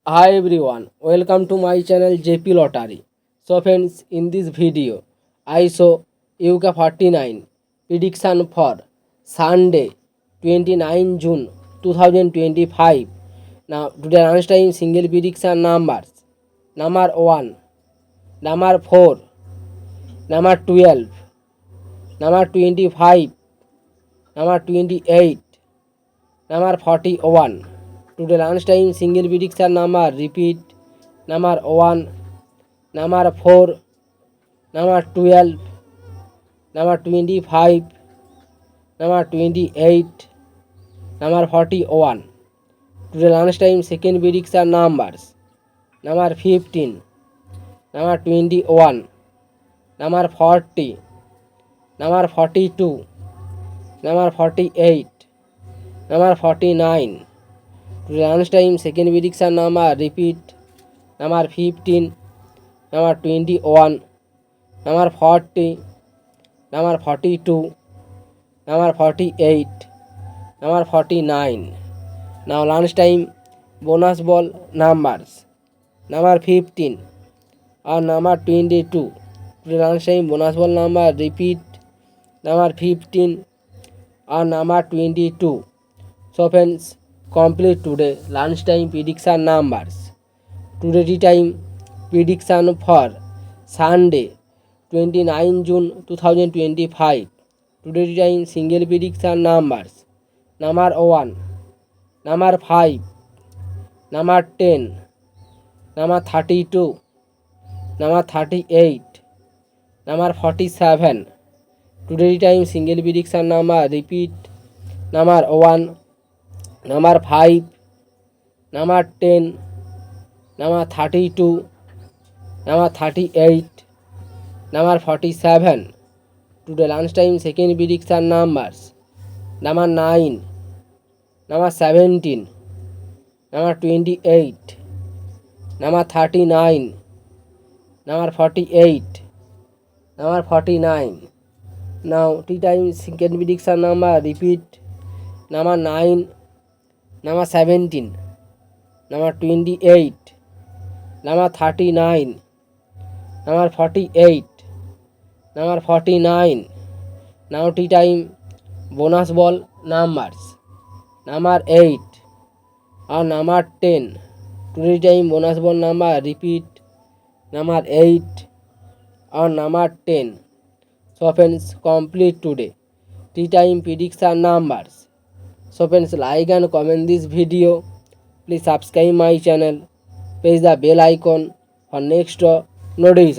Hi everyone, welcome to my channel JP Lottery. So friends, in this video, I show UK 49 prediction for Sunday 29 June 2025. Now today lunchtime single prediction numbers. Number 1, number 4, number 12, number 25, number 28, number 41. Today lunchtime single prediction number repeat. Number 1, number 4, number 12, number 25, number 28, number 41. Today lunchtime second prediction numbers. Number 15, number 21, number 40, number 42, number 48, number 49. Today lunchtime second prediction number repeat. Number 15, number 21, number 40, number 42, number 48, number 49. Now lunchtime bonus ball numbers. Number 15 or number 22. Today lunchtime bonus ball number repeat. Number 15 or number 22. So friends, complete today lunchtime prediction numbers. Today time prediction for Sunday 29 June 2025. Today time single prediction numbers. Number 1, number 5, number 10, number 32, number 38, number 47. Today time single prediction number repeat. Number 1, number 5, number 10, number 32, number 38, number 47. Today lunchtime second prediction numbers. Number 9, number 17, number 28, number 39, number 48, number 49. Now tea time second prediction number repeat. Number 9, number 17, number 28, number 39, number 48, number 49. Now tea time bonus ball numbers. Number 8 or number 10. Today time bonus ball number repeat. Number 8 or number 10. So friends, complete today tea time prediction numbers. So friends, like and comment this video. Please subscribe my channel. Press the bell icon for next notification.